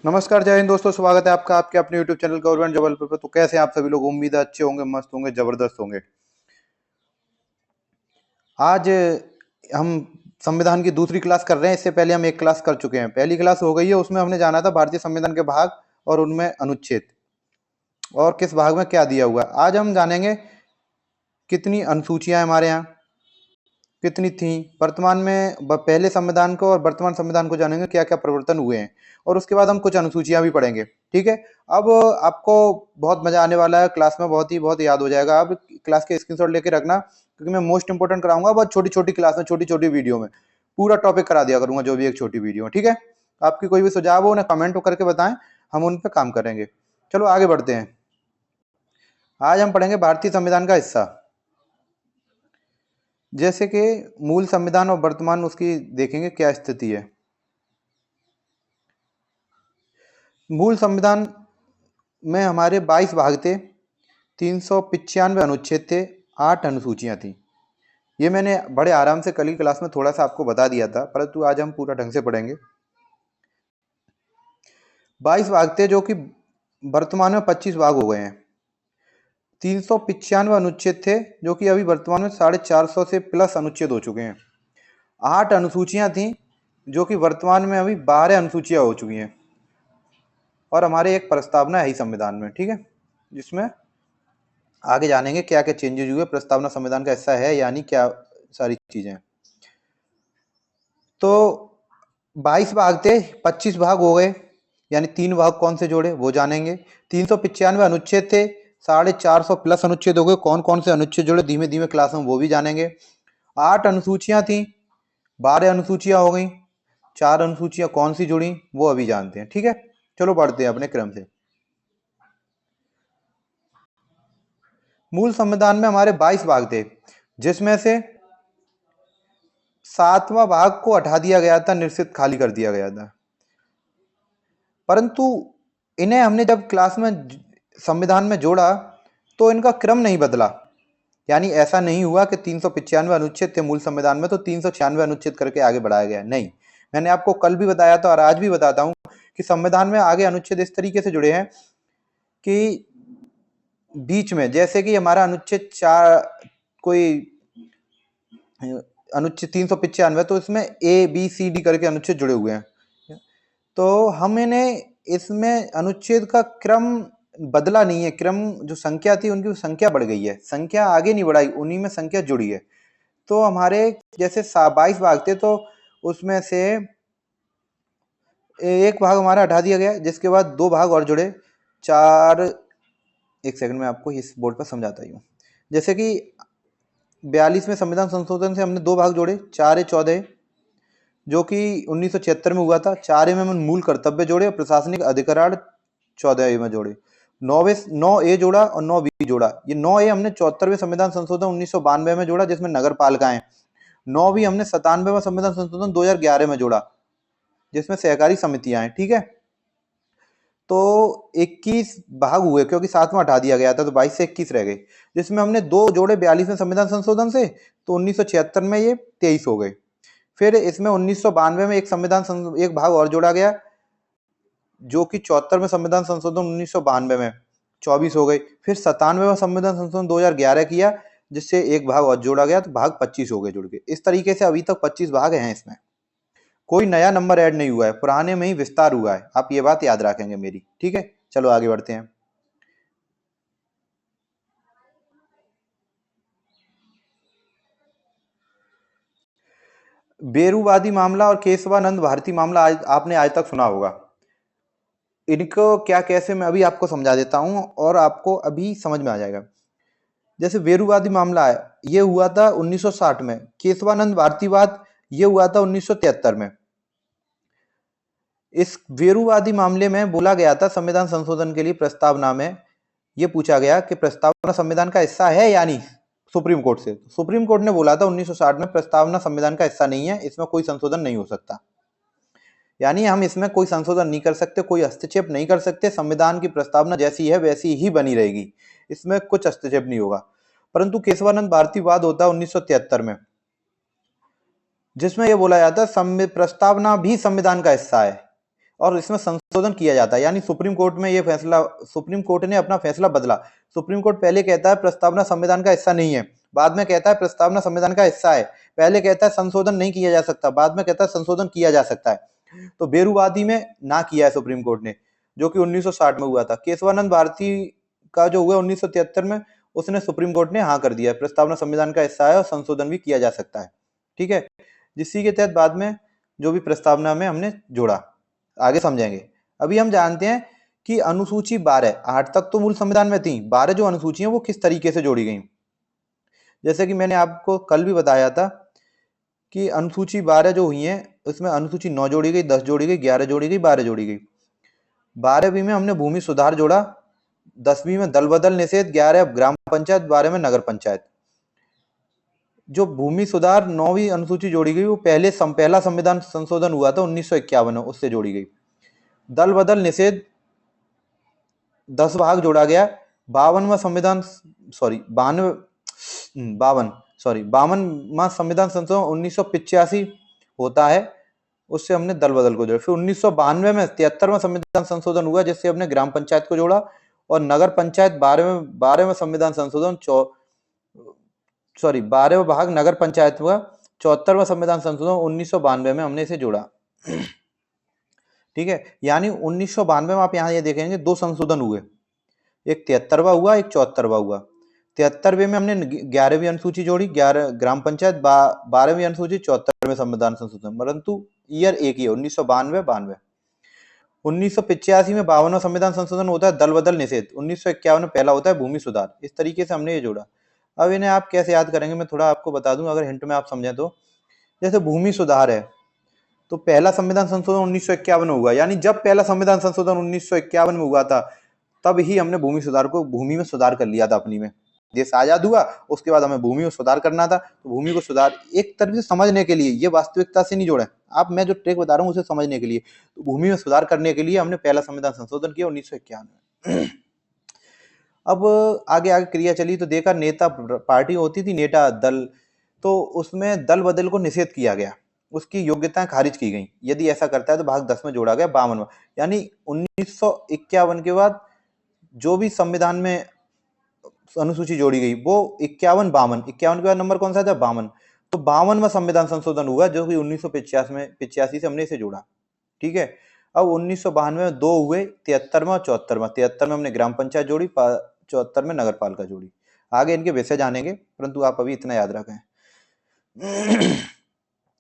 नमस्कार, जय हिंद दोस्तों। स्वागत है आपका आपके अपने YouTube चैनल गवर्नमेंट जबलपुर पर। तो कैसे हैं आप सभी लोग? उम्मीद है अच्छे होंगे, मस्त होंगे, जबरदस्त होंगे। आज हम संविधान की दूसरी क्लास कर रहे हैं। इससे पहले हम एक क्लास कर चुके हैं। पहली क्लास हो गई है, उसमें हमने जाना था भारतीय संविधान के भाग और उनमें अनुच्छेद और किस भाग में क्या दिया हुआ है। आज हम जानेंगे कितनी अनुसूचियां हमारे यहाँ कितनी थी वर्तमान में। पहले संविधान को और वर्तमान संविधान को जानेंगे, क्या क्या परिवर्तन हुए हैं, और उसके बाद हम कुछ अनुसूचियां भी पढ़ेंगे। ठीक है। अब आपको बहुत मजा आने वाला है क्लास में, बहुत याद हो जाएगा। अब क्लास के स्क्रीनशॉट लेके रखना, क्योंकि मैं मोस्ट इंपोर्टेंट कराऊंगा बहुत छोटी छोटी क्लास में, छोटी छोटी वीडियो में पूरा टॉपिक करा दिया करूंगा, जो भी एक छोटी वीडियो है। ठीक है। आपकी कोई भी सुझाव हो उन्हें कमेंट करके बताएं, हम उन पर काम करेंगे। चलो आगे बढ़ते हैं। आज हम पढ़ेंगे भारतीय संविधान का हिस्सा, जैसे कि मूल संविधान और वर्तमान उसकी देखेंगे क्या स्थिति है। मूल संविधान में हमारे 22 भाग थे, 395 अनुच्छेद थे, 8 अनुसूचियां थी। ये मैंने बड़े आराम से कल की क्लास में थोड़ा सा आपको बता दिया था, परंतु आज हम पूरा ढंग से पढ़ेंगे। 22 भाग थे, जो कि वर्तमान में 25 भाग हो गए हैं। 395 अनुच्छेद थे, जो कि अभी वर्तमान में 450 से प्लस अनुच्छेद हो चुके हैं। 8 अनुसूचियां थी, जो कि वर्तमान में अभी 12 अनुसूचियां हो चुकी हैं। और हमारे एक प्रस्तावना है ही संविधान में। ठीक है, जिसमें आगे जानेंगे क्या क्या चेंजेस हुए। प्रस्तावना संविधान का हिस्सा है यानी क्या सारी चीजें। तो 22 भाग थे, 25 भाग हो गए, यानी 3 भाग कौन से जोड़े वो जानेंगे। 395 अनुच्छेद थे, 450 प्लस अनुच्छेद हो गए। कौन कौन से अनुच्छेद जोड़े धीमे धीमे क्लास में वो भी जानेंगे। 8 अनुसूचियां थी, 12 अनुसूचियां हो गई, 4 अनुसूचियां कौन सी जुड़ी वो अभी जानते हैं। ठीक है, चलो बढ़ते हैं अपने क्रम से। मूल संविधान में हमारे 22 भाग थे, जिसमें से 7वां भाग को हटा दिया गया था, निश्चित खाली कर दिया गया था। परंतु इन्हें हमने जब क्लास में संविधान में जोड़ा तो इनका क्रम नहीं बदला। यानी ऐसा नहीं हुआ कि 395 अनुच्छेद थे मूल संविधान में तो 396 अनुच्छेद करके आगे बढ़ाया गया। नहीं, मैंने आपको कल भी बताया था और आज भी बताता हूं कि संविधान में आगे अनुच्छेद इस तरीके से जुड़े हैं कि बीच में, जैसे कि हमारा अनुच्छेद 4 कोई अनुच्छेद 395, तो इसमें ABCD करके अनुच्छेद जुड़े हुए हैं। तो हमने इसमें अनुच्छेद का क्रम बदला नहीं है। क्रम जो संख्या थी उनकी संख्या बढ़ गई है, संख्या आगे नहीं बढ़ाई, उन्हीं में संख्या जुड़ी है। तो हमारे जैसे 22 भाग थे, तो उसमें से एक भाग हमारा हटा दिया गया, जिसके बाद 2 भाग और जुड़े। 4, एक सेकंड में आपको इस बोर्ड पर समझाता ही हूँ। जैसे कि 42वें संविधान संशोधन से हमने 2 भाग जोड़े, 4A14, जो कि 1976 में हुआ था। 4A में हमने मूल कर्तव्य जोड़े और प्रशासनिक अधिकार 14A में जोड़े। 9A जोड़ा और 9B जोड़ा। ये 9A हमने 74वें संविधान संशोधन 1992 में जोड़ा, जिसमें नगर पालिकाएं। 9B हमने 97वें संविधान संशोधन 2011 में जोड़ा, जिसमें सहकारी समितियां हैं। ठीक है, तो 21 भाग हुए, क्योंकि 7वां हटा दिया गया था, तो 22 से 21 रह गए, जिसमें हमने 2 जोड़े 42वें संविधान संशोधन से, तो 1976 में ये 23 हो गए। फिर इसमें 1992 में एक भाग और जोड़ा गया, जो कि 74वें संविधान संशोधन 1992 में 24 हो गए। फिर 97वें संविधान संशोधन 2011 किया, जिससे एक भाग और जोड़ा गया, तो भाग 25 हो गए जुड़ के। इस तरीके से अभी तक 25 भाग हैं। इसमें कोई नया नंबर ऐड नहीं हुआ है, पुराने में ही विस्तार हुआ है। आप ये बात याद रखेंगे मेरी। ठीक है, चलो आगे बढ़ते हैं। बेरूवादी मामला और केशवानंद भारती मामला आपने आज तक सुना होगा। इनको क्या कैसे मैं अभी आपको समझा देता हूं और आपको अभी समझ में आ जाएगा। जैसे बेरूवादी मामला है, ये हुआ था 1960 में। केशवानंद भारतीवाद ये हुआ था 1973 में। इस बेरूवादी मामले में बोला गया था, संविधान संशोधन के लिए प्रस्तावना में ये पूछा गया कि प्रस्तावना संविधान का हिस्सा है या नहीं, सुप्रीम कोर्ट से। सुप्रीम कोर्ट ने बोला था 1960 में, प्रस्तावना संविधान का हिस्सा नहीं है, इसमें कोई संशोधन नहीं हो सकता। यानी हम इसमें कोई संशोधन नहीं कर सकते, कोई हस्तक्षेप नहीं कर सकते। संविधान की प्रस्तावना जैसी है वैसी ही बनी रहेगी, इसमें कुछ हस्तक्षेप नहीं होगा। परंतु केशवानंद भारतीवाद होता है 1973 में, जिसमें यह बोला जाता है प्रस्तावना भी संविधान का हिस्सा है और इसमें संशोधन किया जाता है। यानी सुप्रीम कोर्ट में ये फैसला, सुप्रीम कोर्ट ने अपना फैसला बदला। सुप्रीम कोर्ट पहले कहता है प्रस्तावना संविधान का हिस्सा नहीं है, बाद में कहता है प्रस्तावना संविधान का हिस्सा है। पहले कहता है संशोधन नहीं किया जा सकता, बाद में कहता है संशोधन किया जा सकता है। तो बेरूवादी में ना किया है सुप्रीम कोर्ट ने, जो कि 1960 में हुआ था। केशवानंद भारती का जो हुआ 1973 में, उसने सुप्रीम कोर्ट ने हाँ कर दिया है, प्रस्तावना संविधान का हिस्सा है और संशोधन भी किया जा सकता है। ठीक है, जिसी के तहत बाद में जो भी प्रस्तावना में हमने जोड़ा, आगे समझेंगे। अभी हम जानते हैं कि अनुसूची 12, 8 तक तो मूल संविधान में थी, 12 जो अनुसूची है वो किस तरीके से जोड़ी गई। जैसे कि मैंने आपको कल भी बताया था कि अनुसूची 12 जो हुई है, उसमें अनुसूची 9 जोड़ी गई, 10 जोड़ी गई, 11 जोड़ी गई, 12 जोड़ी गई। 12वीं में हमने भूमि सुधार जोड़ा, 10वीं में दल बदल निषेध, 11 ग्राम पंचायत, 12 में नगर पंचायत। जो भूमि सुधार 9वीं अनुसूची जोड़ी गई, वो पहला संविधान संशोधन हुआ था 1951 में, उससे जोड़ी गई। दल बदल निषेध 10 भाग जोड़ा गया। 52वां संविधान सॉरी 52वां संविधान संशोधन 1985 होता है, उससे हमने दल बदल को जोड़ा। फिर 1992 में 73वां संविधान संशोधन हुआ, जिससे हमने ग्राम पंचायत को जोड़ा। और नगर पंचायत 12वें संविधान संशोधन 12वां भाग नगर पंचायत हुआ। 74वां संविधान संशोधन 1992 में हमने इसे जोड़ा। ठीक है, यानी 1992 में आप यहाँ ये देखेंगे 2 संशोधन हुए, एक 73वां हुआ, एक 74वां हुआ। 73वें में हमने 11वीं अनुसूची जोड़ी, 11 ग्राम पंचायत, 12वीं अनुसूची, 74वें संविधान संशोधन, परंतु ईयर एक ही है, 1992। 1985 में 52वां संविधान संशोधन होता है दल बदल निषेध। 1951 में पहला होता है भूमि सुधार। इस तरीके से हमने ये जोड़ा। अब इन्हें आप कैसे याद करेंगे, मैं थोड़ा आपको बता दूं, अगर हिंट में आप समझें तो। जैसे भूमि सुधार है, तो पहला संविधान संशोधन 1951 में हुआ, यानी जब पहला संविधान संशोधन 1951 में हुआ था, तब ही हमने भूमि में सुधार कर लिया था अपनी में। देश आजाद हुआ, उसके बाद हमें भूमि में सुधार करना था, तो भूमि को सुधार एक तरह से समझने के लिए, ये वास्तविकता से नहीं जोड़े आप, मैं जो ट्रिक बता रहा हूँ उसे समझने के लिए। तो भूमि में सुधार करने के लिए हमने पहला संविधान संशोधन किया 1951 में। अब आगे आगे क्रिया चली तो देखा, नेता पार्टी होती थी, नेता दल, तो उसमें दल बदल को निषेध किया गया, उसकी योग्यताएं खारिज की गई। यदि ऐसा करता है तो भाग 10 में जोड़ा गया 52वां। यानी 1951 के बाद जो भी संविधान में अनुसूची जोड़ी गई वो 51 के बाद नंबर कौन सा था, 52। तो 52वां संविधान संशोधन हुआ, जो कि 1985 से हमने इसे जोड़ा। ठीक है, अब 1992 में 2 हुए, 73वां और 74वां। 73 में हमने ग्राम पंचायत जोड़ी, 74 में नगर पालिका जोड़ी। आगे इनके विषय जानेंगे, परंतु आप अभी इतना याद रखें।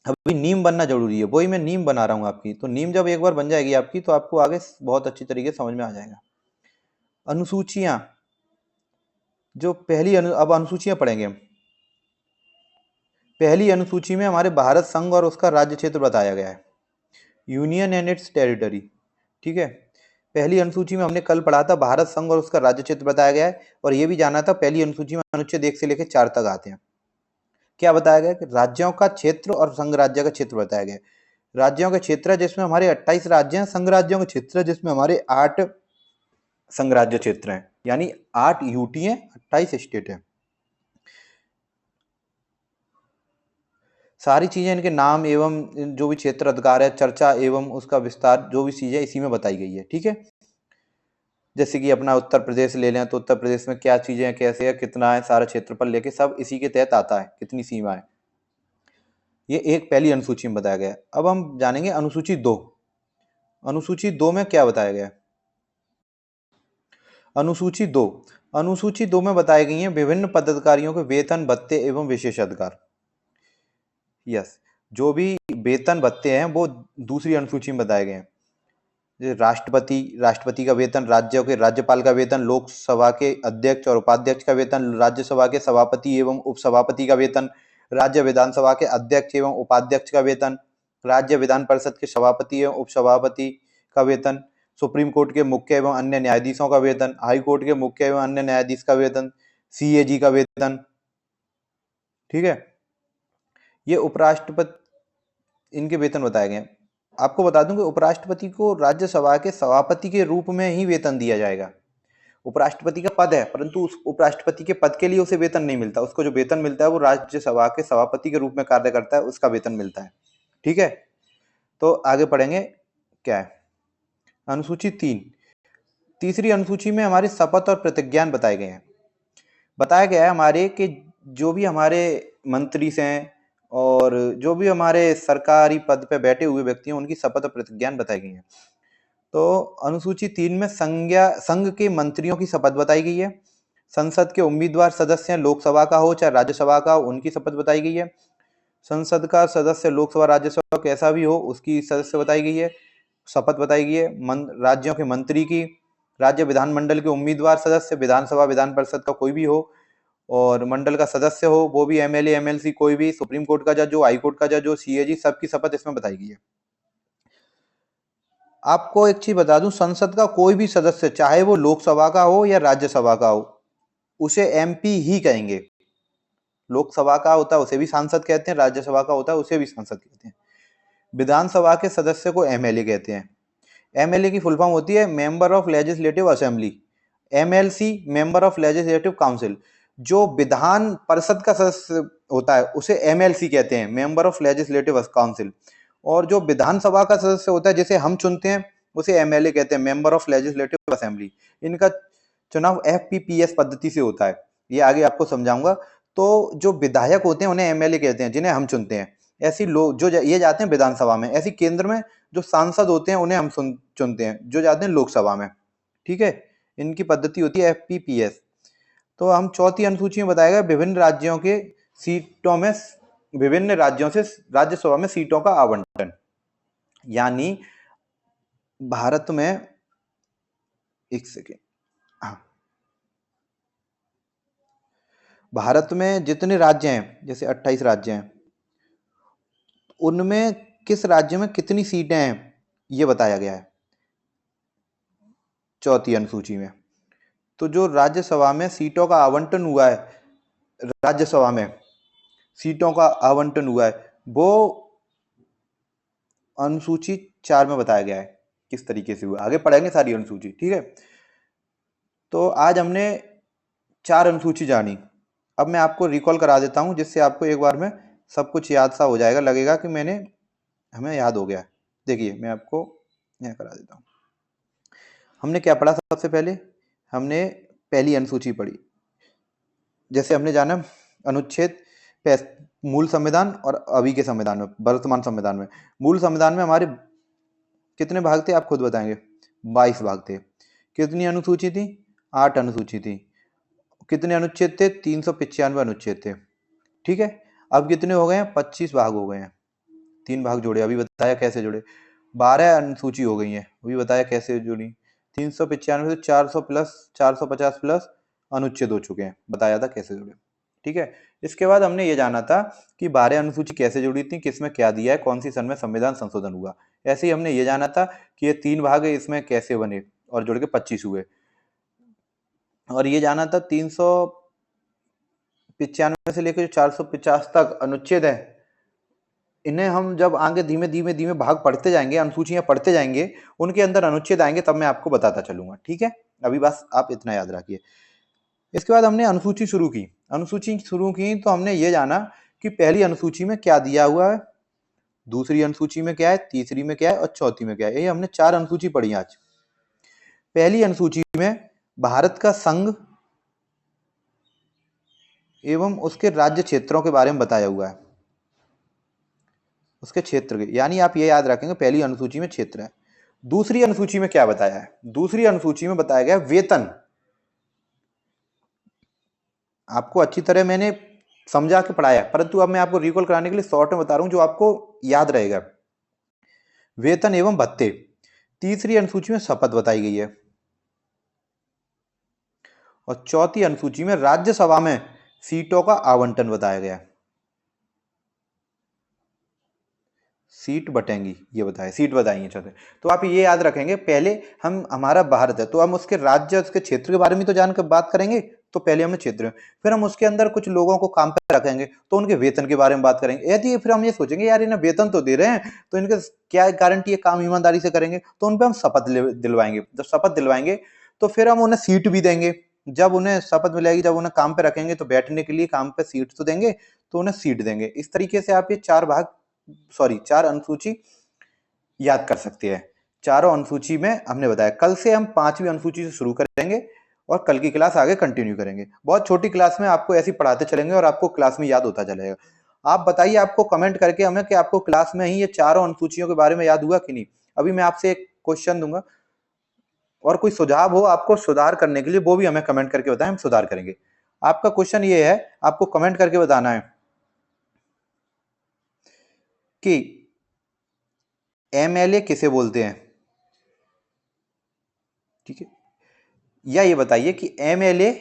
अभी नीम बनना जरूरी है, वही मैं नीम बना रहा हूं आपकी। तो नीम जब एक बार बन जाएगी आपकी, तो आपको आगे बहुत अच्छी तरीके से समझ में आ जाएगा। अनुसूचियां, जो अब अनुसूचियां पढ़ेंगे हम। पहली अनुसूची में हमारे भारत संघ और उसका राज्य क्षेत्र बताया गया है, यूनियन एंड इट्स टेरिटरी। ठीक है, पहली अनुसूची में हमने कल पढ़ा था भारत संघ और उसका राज्य क्षेत्र बताया गया है। और यह भी जाना था पहली अनुसूची में अनुच्छेद 1 से लेकर 4 तक आते हैं। क्या बताया गया कि राज्यों का क्षेत्र और संघ राज्य का क्षेत्र बताया गया। राज्यों का क्षेत्र है जिसमें हमारे 28 राज्य हैं, संघ राज्यों का क्षेत्र है जिसमें हमारे 8 संघ राज्य क्षेत्र हैं, यानी 8 यूटी हैं, 28 स्टेट हैं। सारी चीजें इनके नाम एवं जो भी क्षेत्र अधिकार है, चर्चा एवं उसका विस्तार, जो भी चीजें इसी में बताई गई है। ठीक है, जैसे कि अपना उत्तर प्रदेश ले लें तो उत्तर प्रदेश में क्या चीजें हैं, कैसे है, कितना है, सारा क्षेत्रफल लेके सब इसी के तहत आता है, कितनी सीमा है, ये एक पहली अनुसूची में बताया गया है। अब हम जानेंगे अनुसूची 2। अनुसूची 2 में क्या बताया गया है। अनुसूची 2 में बताई गई हैं विभिन्न पदाधिकारियों के वेतन, भत्ते एवं विशेष अधिकार। यस, जो भी वेतन भत्ते हैं वो दूसरी अनुसूची में बताए गए हैं। राष्ट्रपति का वेतन, राज्यों के राज्यपाल का वेतन, लोकसभा के अध्यक्ष और उपाध्यक्ष का वेतन, राज्यसभा के सभापति एवं उपसभापति का वेतन, राज्य विधानसभा के अध्यक्ष एवं उपाध्यक्ष का वेतन, राज्य विधान परिषद के सभापति एवं उपसभापति का वेतन, सुप्रीम कोर्ट के मुख्य एवं अन्य न्यायाधीशों का वेतन, हाई कोर्ट के मुख्य एवं अन्य न्यायाधीश का वेतन, सीएजी का वेतन। ठीक है, ये उपराष्ट्रपति, इनके वेतन बताए गए हैं। आपको बता दूं कि उपराष्ट्रपति को राज्यसभा के सभापति के रूप में ही वेतन दिया जाएगा। उपराष्ट्रपति का पद है, परंतु उस उपराष्ट्रपति के पद के लिए उसे वेतन नहीं मिलता। उसको जो वेतन मिलता है वो राज्यसभा के सभापति के रूप में कार्य करता है, उसका वेतन मिलता है। ठीक है, तो आगे पढ़ेंगे क्या है। अनुसूची 3, तीसरी अनुसूची में हमारे शपथ और प्रतिज्ञान बताए गए हैं। बताया गया है हमारे कि जो भी हमारे मंत्री हैं और जो भी हमारे सरकारी पद पे बैठे हुए व्यक्ति हैं उनकी शपथ और प्रतिज्ञान बताई गई है। तो अनुसूची 3 में संघ के मंत्रियों की शपथ बताई गई है। संसद के उम्मीदवार सदस्य हैं, लोकसभा का हो चाहे राज्यसभा का हो, उनकी शपथ बताई गई है। संसद का सदस्य लोकसभा राज्यसभा कैसा भी हो उसकी सदस्य बताई गई है, शपथ बताई गई है। राज्यों के मंत्री की, राज्य विधानमंडल के उम्मीदवार सदस्य, विधानसभा विधान परिषद का कोई भी हो और मंडल का सदस्य हो, वो भी एमएलए एमएलसी कोई भी, सुप्रीम कोर्ट का जज हो, हाई कोर्ट का जज हो, सीएजी, सबकी शपथ इसमें बताई गई है। आपको एक चीज बता दूं, संसद का कोई भी सदस्य चाहे वो लोकसभा का हो या राज्यसभा का हो उसे एमपी ही कहेंगे। लोकसभा का होता है उसे भी सांसद कहते हैं, राज्यसभा का होता है उसे भी सांसद कहते हैं। विधानसभा के सदस्य को एमएलए कहते हैं। एमएलए की फुल फॉर्म होती है member of legislative assembly. MLC member of legislative council. जो विधान परिषद का सदस्य होता है उसे एमएलसी कहते हैं, मेंबर ऑफ लेजिस्लेटिव काउंसिल। और जो विधानसभा का सदस्य होता है जिसे हम चुनते हैं उसे एमएलए कहते हैं, मेंबर ऑफ लेजिस्लेटिव असेंबली। इनका चुनाव एफपीपीएस पद्धति से होता है, ये आगे आपको समझाऊंगा। तो जो विधायक होते हैं उन्हें एमएलए कहते हैं जिन्हें हम चुनते हैं। ऐसी लोग जो ये जाते हैं विधानसभा में, ऐसी केंद्र में जो सांसद होते हैं उन्हें हम चुनते हैं जो जाते हैं लोकसभा में। ठीक है, इनकी पद्धति होती है एफपीपीएस। तो हम चौथी अनुसूची में बताया गया विभिन्न राज्यों के सीटों में, विभिन्न राज्यों से राज्यसभा में सीटों का आवंटन। यानी भारत में, एक सेकेंड, हाँ, भारत में जितने राज्य हैं, जैसे 28 राज्य हैं, उनमें किस राज्य में कितनी सीटें हैं ये बताया गया है चौथी अनुसूची में। तो जो राज्यसभा में सीटों का आवंटन हुआ है, राज्यसभा में सीटों का आवंटन हुआ है, वो अनुसूची 4 में बताया गया है किस तरीके से हुआ। आगे पढ़ेंगे सारी अनुसूची, ठीक है। तो आज हमने 4 अनुसूची जानी। अब मैं आपको रिकॉल करा देता हूं जिससे आपको एक बार में सब कुछ याद सा हो जाएगा, लगेगा कि हमें याद हो गया। देखिए मैं आपको यहाँ करा देता हूँ। हमने क्या पढ़ा? सबसे पहले हमने पहली अनुसूची पढ़ी। जैसे हमने जाना अनुच्छेद मूल संविधान और अभी के संविधान में, वर्तमान संविधान में, मूल संविधान में हमारे कितने भाग थे आप खुद बताएंगे? 22 भाग थे। कितनी अनुसूची थी? 8 अनुसूची थी। कितने अनुच्छेद थे? 395 अनुच्छेद थे। ठीक है, अब कितने हो गए हैं? 25 भाग हो गए हैं। 3 भाग जोड़े, अभी बताया कैसे जोड़े। 12 अनुसूची हो गई है, अभी बताया कैसे जोड़ी। 395 से 400 प्लस 450 प्लस अनुच्छेद हो चुके हैं, बताया था कैसे जोड़े। ठीक है, इसके बाद हमने ये जाना था कि 12 अनुसूची कैसे जुड़ी थी, किसमें क्या दिया है, कौन सी सन में संविधान संशोधन हुआ। ऐसे ही हमने ये जाना था कि ये 3 भाग है इसमें कैसे बने और जोड़ के 25 हुए। और ये जाना था 395 से लेकर 450 तक अनुच्छेद है, इन्हें हम जब आगे धीमे धीमे धीमे भाग पढ़ते जाएंगे, अनुसूचियां पढ़ते जाएंगे, उनके अंदर अनुच्छेद आएंगे तब मैं आपको बताता चलूंगा। ठीक है, अभी बस आप इतना याद रखिए। इसके बाद हमने अनुसूची शुरू की। अनुसूची शुरू की तो हमने ये जाना कि पहली अनुसूची में क्या दिया हुआ है, दूसरी अनुसूची में क्या है, तीसरी में क्या है और चौथी में क्या है। ये हमने 4 अनुसूची पढ़ी आज। पहली अनुसूची में भारत का संघ एवं उसके राज्य क्षेत्रों के बारे में बताया हुआ है, उसके क्षेत्र के, यानी आप ये याद रखेंगे पहली अनुसूची में क्षेत्र है। दूसरी अनुसूची में क्या बताया है? दूसरी अनुसूची में बताया गया वेतन। आपको अच्छी तरह मैंने समझा के पढ़ाया, परंतु अब मैं आपको रिकॉल कराने के लिए शॉर्ट में बता रहा हूं जो आपको याद रहेगा। वेतन एवं भत्ते। तीसरी अनुसूची में शपथ बताई गई है और चौथी अनुसूची में राज्यसभा में सीटों का आवंटन बताया गया है। सीट बटेंगी ये बताया, सीट बताइए चौथे। तो आप ये याद रखेंगे, पहले हम, हमारा भारत है तो हम उसके राज्य, उसके क्षेत्र के बारे में तो जानकर बात करेंगे। तो पहले हमने क्षेत्र, फिर हम उसके अंदर कुछ लोगों को काम पे रखेंगे तो उनके वेतन के बारे में बात करेंगे। यदि फिर हम ये सोचेंगे यार इन्हें वेतन तो दे रहे हैं तो इनके क्या गारंटी है काम ईमानदारी से करेंगे, तो उन पर हम शपथ दिलवाएंगे। जब शपथ दिलवाएंगे तो फिर हम उन्हें सीट भी देंगे। जब उन्हें शपथ मिलेगी, जब उन्हें काम पे रखेंगे तो बैठने के लिए काम पे सीट तो देंगे, तो उन्हें सीट देंगे। इस तरीके से आप ये 4 अनुसूची याद कर सकते हैं। चारों अनुसूची में हमने बताया। कल से हम 5वीं अनुसूची से शुरू करेंगे और कल की क्लास आगे कंटिन्यू करेंगे। बहुत छोटी क्लास में आपको ऐसे पढ़ाते चलेंगे और आपको क्लास में याद होता चलेगा। आप बताइए आपको कमेंट करके हमें कि आपको क्लास में ही ये चारों अनुसूचियों के बारे में याद हुआ कि नहीं। अभी मैं आपसे एक क्वेश्चन दूंगा और कोई सुझाव हो आपको सुधार करने के लिए वो भी हमें कमेंट करके बताएं, हम सुधार करेंगे। आपका क्वेश्चन ये है, आपको कमेंट करके बताना है कि एमएलए किसे बोलते हैं, ठीक है। या ये बताइए कि एमएलए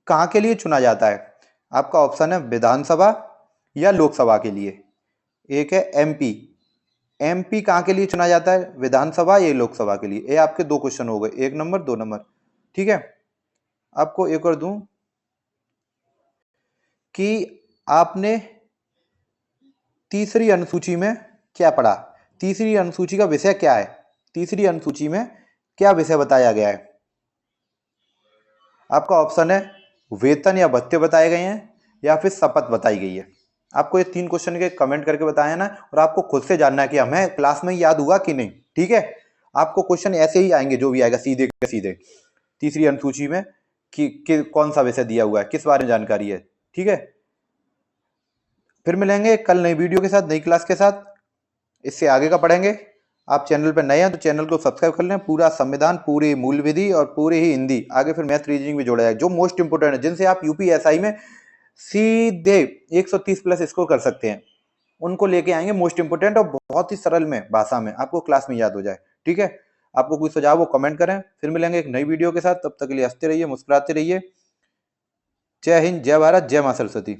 कहां के लिए चुना जाता है। आपका ऑप्शन है विधानसभा या लोकसभा के लिए। एक है एमपी, एमपी कहां के लिए चुना जाता है, विधानसभा या लोकसभा के लिए। ये आपके दो क्वेश्चन हो गए, 1 नंबर 2 नंबर, ठीक है। आपको एक और दूं कि आपने तीसरी अनुसूची में क्या पढ़ा, तीसरी अनुसूची का विषय क्या है, तीसरी अनुसूची में क्या विषय बताया गया है। आपका ऑप्शन है वेतन या भत्ते बताए गए हैं या फिर शपथ बताई गई है। आपको ये 3 क्वेश्चन के कमेंट करके बताया ना, और आपको खुद से जानना है कि हमें क्लास में याद हुआ कि नहीं, ठीक है। आपको क्वेश्चन ऐसे ही आएंगे, जो भी आएगा सीधे के सीधे तीसरी अनुसूची में कि कौन सा विषय दिया हुआ है, किस बारे में जानकारी है, ठीक है। फिर मिलेंगे कल नई वीडियो के साथ, नई क्लास के साथ, इससे आगे का पढ़ेंगे। आप चैनल पर नए हैं तो चैनल को सब्सक्राइब कर लें। पूरा संविधान, पूरी मूल विधि और पूरी ही हिंदी, आगे फिर मैथ रीजनिंग भी जोड़ा है, जो मोस्ट इंपोर्टेंट है, जिनसे आप यूपीएसआई में सीधे 130 प्लस स्कोर कर सकते हैं, उनको लेके आएंगे मोस्ट इंपोर्टेंट, और बहुत ही सरल में भाषा में आपको क्लास में याद हो जाए, ठीक है। आपको कोई सुझाव वो कमेंट करें। फिर मिलेंगे एक नई वीडियो के साथ, तब तक के लिए हंसते रहिए, मुस्कुराते रहिए। जय हिंद, जय भारत, जय मां सरस्वती।